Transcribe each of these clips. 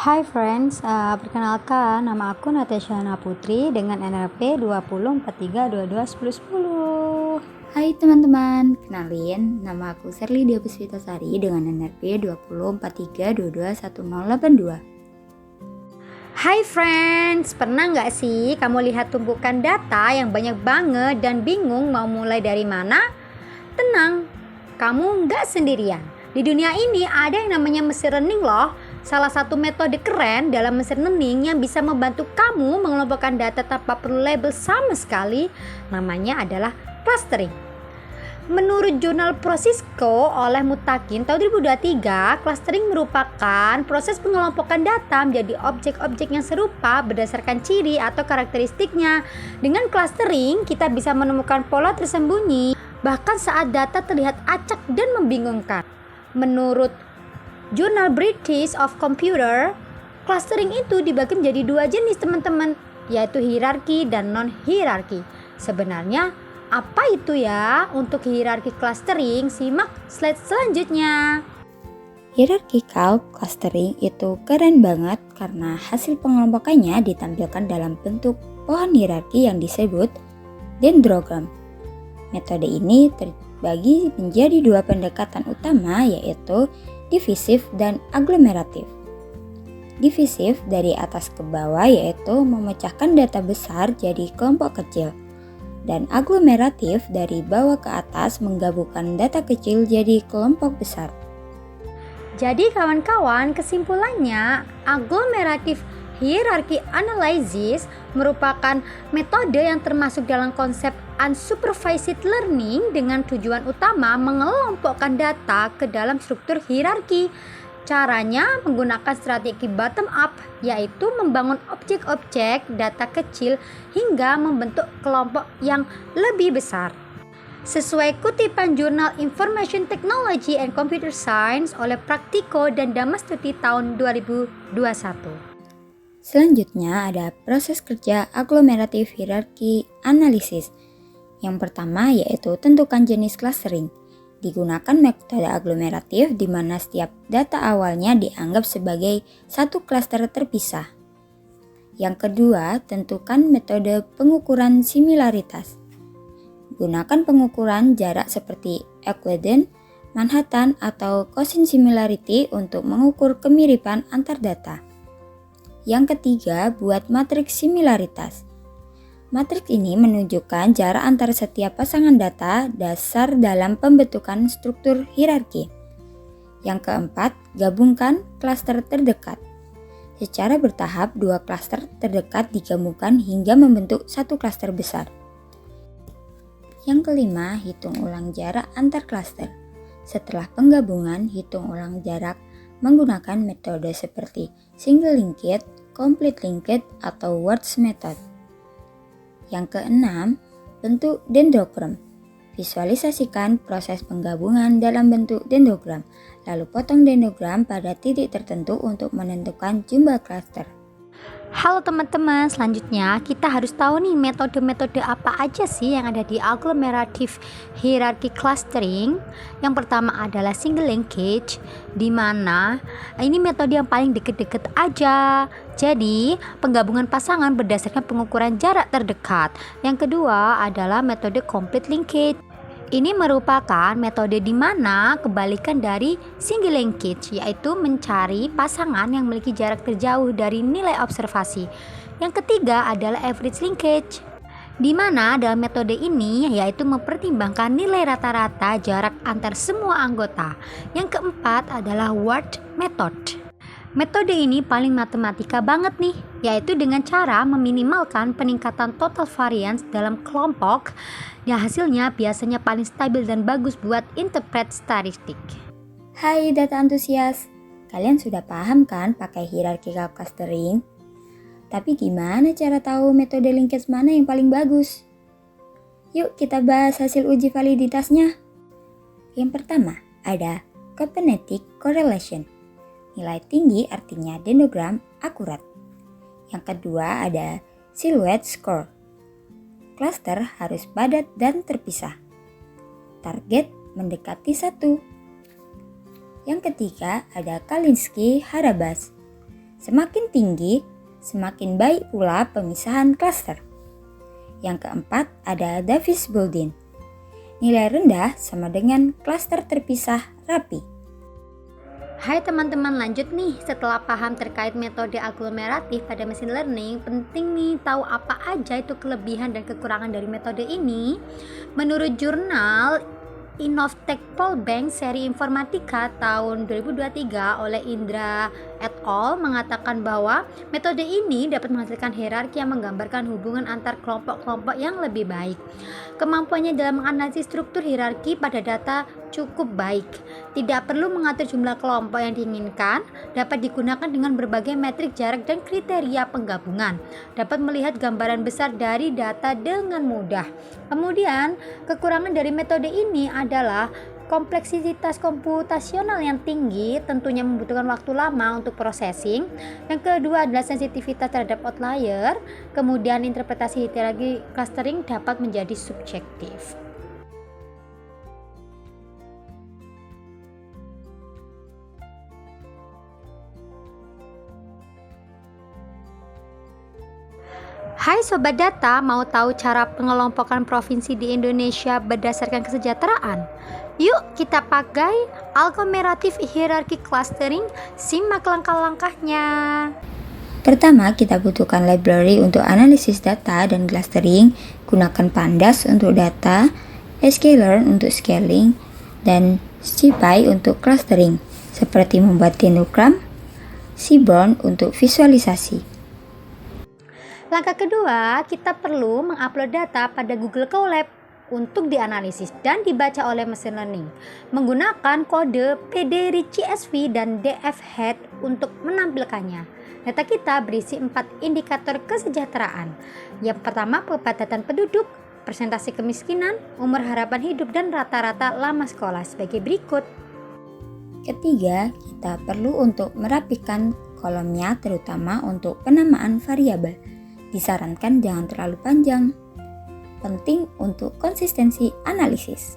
Hai friends, perkenalkan nama aku Natasha Putri dengan NRP 2043221010. Hai teman-teman, kenalin nama aku Serly Dia Puspitasari dengan NRP 2043221082. Hai friends, pernah nggak sih kamu lihat tumpukan data yang banyak banget dan bingung mau mulai dari mana? Tenang, kamu nggak sendirian. Di dunia ini ada yang namanya machine learning loh. Salah satu metode keren dalam machine learning yang bisa membantu kamu mengelompokkan data tanpa perlu label sama sekali, namanya adalah clustering. Menurut jurnal Prosisco oleh Mutakin tahun 2023, clustering merupakan proses pengelompokan data menjadi objek-objek yang serupa berdasarkan ciri atau karakteristiknya. Dengan clustering, kita bisa menemukan pola tersembunyi, bahkan saat data terlihat acak dan membingungkan. Menurut Jurnal British of Computer, clustering itu dibagi menjadi dua jenis teman-teman, yaitu hierarki dan non-hierarki. Sebenarnya apa itu ya untuk hierarki clustering? Simak slide selanjutnya. Hierarchical clustering itu keren banget karena hasil pengelompokannya ditampilkan dalam bentuk pohon hierarki yang disebut dendrogram. Metode ini terbagi menjadi dua pendekatan utama, yaitu divisif dan aglomeratif. Divisif dari atas ke bawah yaitu memecahkan data besar jadi kelompok kecil, dan aglomeratif dari bawah ke atas menggabungkan data kecil jadi kelompok besar. Jadi kawan-kawan, kesimpulannya agglomerative hierarchy analysis merupakan metode yang termasuk dalam konsep unsupervised learning dengan tujuan utama mengelompokkan data ke dalam struktur hierarki. Caranya menggunakan strategi bottom up, yaitu membangun objek-objek data kecil hingga membentuk kelompok yang lebih besar. Sesuai kutipan jurnal Information Technology and Computer Science oleh Praktiko dan Damastuti tahun 2021. Selanjutnya ada proses kerja agglomerative hierarchy analysis. Yang pertama yaitu tentukan jenis clustering. Digunakan metode aglomeratif di mana setiap data awalnya dianggap sebagai satu klaster terpisah. Yang kedua, tentukan metode pengukuran similaritas. Gunakan pengukuran jarak seperti Euclidean, Manhattan, atau Cosine similarity untuk mengukur kemiripan antar data. Yang ketiga, buat matriks similaritas. Matriks ini menunjukkan jarak antara setiap pasangan data dasar dalam pembentukan struktur hierarki. Yang keempat, gabungkan klaster terdekat. Secara bertahap, dua klaster terdekat digabungkan hingga membentuk satu klaster besar. Yang kelima, hitung ulang jarak antar klaster. Setelah penggabungan, hitung ulang jarak menggunakan metode seperti single linked, complete linked, atau words method. Yang keenam, bentuk dendrogram. Visualisasikan proses penggabungan dalam bentuk dendrogram, lalu potong dendrogram pada titik tertentu untuk menentukan jumlah klaster. Halo teman-teman, selanjutnya kita harus tahu nih metode-metode apa aja sih yang ada di agglomerative hierarchy clustering. Yang pertama adalah single linkage, di mana ini metode yang paling deket-deket aja. Jadi penggabungan pasangan berdasarkan pengukuran jarak terdekat. Yang kedua adalah metode complete linkage. Ini merupakan metode di mana kebalikan dari single linkage, yaitu mencari pasangan yang memiliki jarak terjauh dari nilai observasi. Yang ketiga adalah average linkage, di mana dalam metode ini yaitu mempertimbangkan nilai rata-rata jarak antar semua anggota. Yang keempat adalah word method. Metode ini paling matematika banget nih, yaitu dengan cara meminimalkan peningkatan total variance dalam kelompok yang hasilnya biasanya paling stabil dan bagus buat interpret statistik. Hai data antusias, kalian sudah paham kan pakai hierarchical clustering? Tapi gimana cara tahu metode linkage mana yang paling bagus? Yuk kita bahas hasil uji validitasnya. Yang pertama ada Copenhagen correlation. Nilai tinggi artinya dendrogram akurat. Yang kedua ada silhouette score. Klaster harus padat dan terpisah. Target mendekati 1. Yang ketiga ada Kalinski-Harabas. Semakin tinggi, semakin baik pula pemisahan klaster. Yang keempat ada Davis-Bouldin. Nilai rendah sama dengan klaster terpisah rapi. Hai teman-teman, lanjut nih. Setelah paham terkait metode aglomeratif pada machine learning, penting nih tahu apa aja itu kelebihan dan kekurangan dari metode ini. Menurut jurnal Innovatech Polbank seri informatika tahun 2023 oleh Indra et al. Mengatakan bahwa metode ini dapat menghasilkan hierarki yang menggambarkan hubungan antar kelompok-kelompok yang lebih baik. Kemampuannya dalam menganalisis struktur hierarki pada data cukup baik. Tidak perlu mengatur jumlah kelompok yang diinginkan, dapat digunakan dengan berbagai metrik jarak dan kriteria penggabungan. Dapat melihat gambaran besar dari data dengan mudah. Kemudian, kekurangan dari metode ini adalah kompleksitas komputasional yang tinggi, tentunya membutuhkan waktu lama untuk processing. Yang kedua adalah sensitivitas terhadap outlier. Kemudian interpretasi hierarki clustering dapat menjadi subjektif. Hai Sobat Data, mau tahu cara pengelompokan provinsi di Indonesia berdasarkan kesejahteraan? Yuk kita pakai aglomerative hierarchy clustering, simak langkah-langkahnya. Pertama, kita butuhkan library untuk analisis data dan clustering, gunakan Pandas untuk data, sklearn untuk scaling, dan SciPy untuk clustering, seperti membuat dendrogram, Seaborn untuk visualisasi. Langkah kedua, kita perlu mengupload data pada Google Colab untuk dianalisis dan dibaca oleh mesin learning menggunakan kode PDRichSV dan DFHead untuk menampilkannya. Data kita berisi 4 indikator kesejahteraan. Yang pertama, kepadatan penduduk, persentase kemiskinan, umur harapan hidup, dan rata-rata lama sekolah sebagai berikut. Ketiga, kita perlu untuk merapikan kolomnya terutama untuk penamaan variabel. Disarankan jangan terlalu panjang. Penting untuk konsistensi analisis.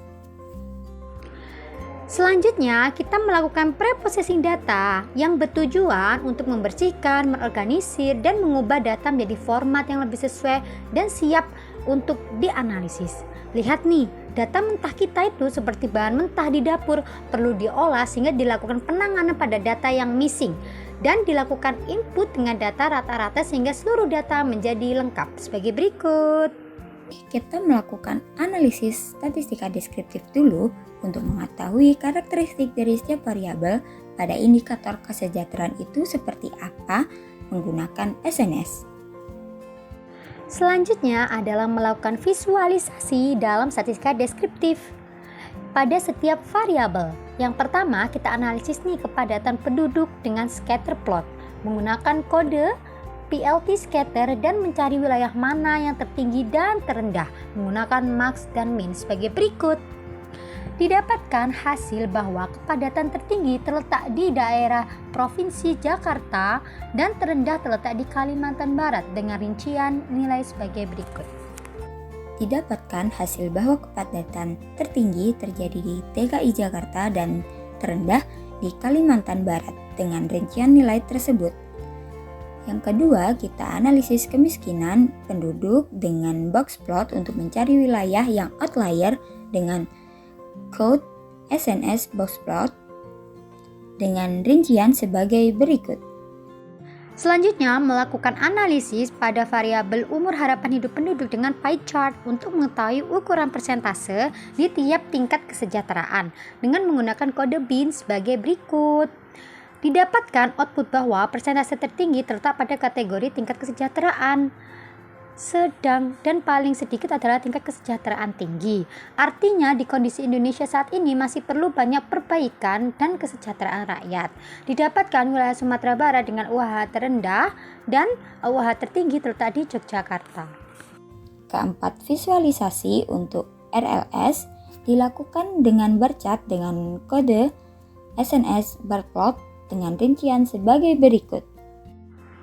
Selanjutnya, kita melakukan preprocessing data yang bertujuan untuk membersihkan, mengorganisir, dan mengubah data menjadi format yang lebih sesuai dan siap untuk dianalisis. Lihat nih, data mentah kita itu seperti bahan mentah di dapur, perlu diolah sehingga dilakukan penanganan pada data yang missing dan dilakukan input dengan data rata-rata sehingga seluruh data menjadi lengkap sebagai berikut. Kita melakukan analisis statistika deskriptif dulu untuk mengetahui karakteristik dari setiap variabel pada indikator kesejahteraan itu seperti apa menggunakan SNS. Selanjutnya adalah melakukan visualisasi dalam statistika deskriptif pada setiap variabel. Yang pertama, kita analisis nih kepadatan penduduk dengan scatter plot menggunakan kode PLT scatter dan mencari wilayah mana yang tertinggi dan terendah menggunakan max dan min sebagai berikut. Didapatkan hasil bahwa kepadatan tertinggi terletak di daerah Provinsi Jakarta dan terendah terletak di Kalimantan Barat dengan rincian nilai sebagai berikut. Didapatkan hasil bahwa kepadatan tertinggi terjadi di DKI Jakarta dan terendah di Kalimantan Barat dengan rincian nilai tersebut. Yang kedua, kita analisis kemiskinan penduduk dengan box plot untuk mencari wilayah yang outlier dengan code SNS box plot dengan rincian sebagai berikut. Selanjutnya, melakukan analisis pada variabel umur harapan hidup penduduk dengan pie chart untuk mengetahui ukuran persentase di tiap tingkat kesejahteraan dengan menggunakan kode bin sebagai berikut. Didapatkan output bahwa persentase tertinggi terletak pada kategori tingkat kesejahteraan sedang dan paling sedikit adalah tingkat kesejahteraan tinggi. Artinya di kondisi Indonesia saat ini masih perlu banyak perbaikan dan kesejahteraan rakyat. Didapatkan wilayah Sumatera Barat dengan UHH terendah dan UHH tertinggi terletak di Yogyakarta. Keempat, visualisasi untuk RLS dilakukan dengan bar chart dengan kode SNS bar plot dengan rincian sebagai berikut.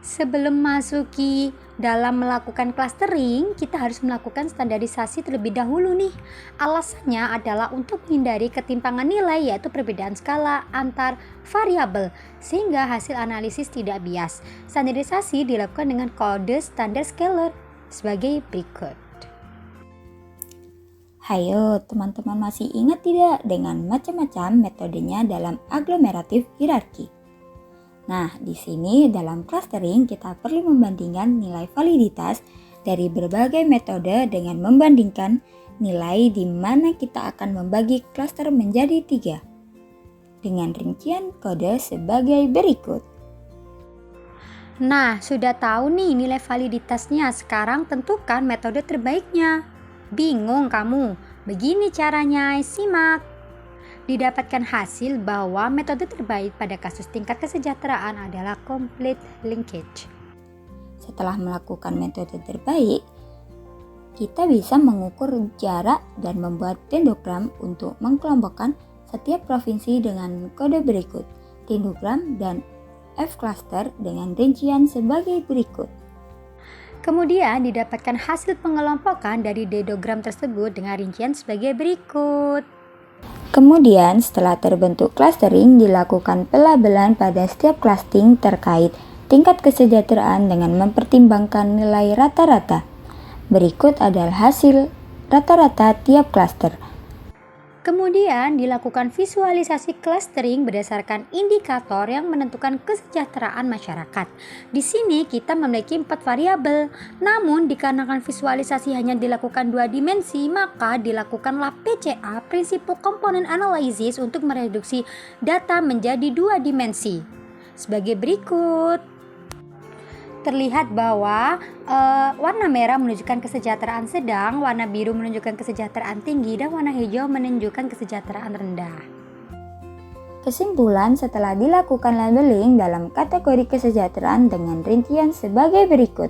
Sebelum masuki dalam melakukan clustering, kita harus melakukan standarisasi terlebih dahulu nih. Alasannya adalah untuk menghindari ketimpangan nilai, yaitu perbedaan skala antar variabel, sehingga hasil analisis tidak bias. Standarisasi dilakukan dengan kode standar scalar sebagai berikut. Hayo, teman-teman masih ingat tidak dengan macam-macam metodenya dalam aglomeratif hierarki? Nah, di sini dalam clustering kita perlu membandingkan nilai validitas dari berbagai metode dengan membandingkan nilai di mana kita akan membagi cluster menjadi 3 dengan rincian kode sebagai berikut. Nah, sudah tahu nih nilai validitasnya, sekarang tentukan metode terbaiknya. Bingung kamu? Begini caranya, simak. Didapatkan hasil bahwa metode terbaik pada kasus tingkat kesejahteraan adalah complete linkage. Setelah melakukan metode terbaik, kita bisa mengukur jarak dan membuat dendrogram untuk mengkelompokkan setiap provinsi dengan kode berikut, dendrogram dan F-cluster dengan rincian sebagai berikut. Kemudian didapatkan hasil pengelompokan dari dendrogram tersebut dengan rincian sebagai berikut. Kemudian setelah terbentuk clustering, dilakukan pelabelan pada setiap clustering terkait tingkat kesejahteraan dengan mempertimbangkan nilai rata-rata. Berikut adalah hasil rata-rata tiap cluster. Kemudian dilakukan visualisasi clustering berdasarkan indikator yang menentukan kesejahteraan masyarakat. Di sini kita memiliki 4 variabel. Namun dikarenakan visualisasi hanya dilakukan 2 dimensi, maka dilakukanlah PCA, Principal Component Analysis, untuk mereduksi data menjadi 2 dimensi. Sebagai berikut. Terlihat bahwa warna merah menunjukkan kesejahteraan sedang, warna biru menunjukkan kesejahteraan tinggi, dan warna hijau menunjukkan kesejahteraan rendah. Kesimpulan setelah dilakukan labeling dalam kategori kesejahteraan dengan rincian sebagai berikut.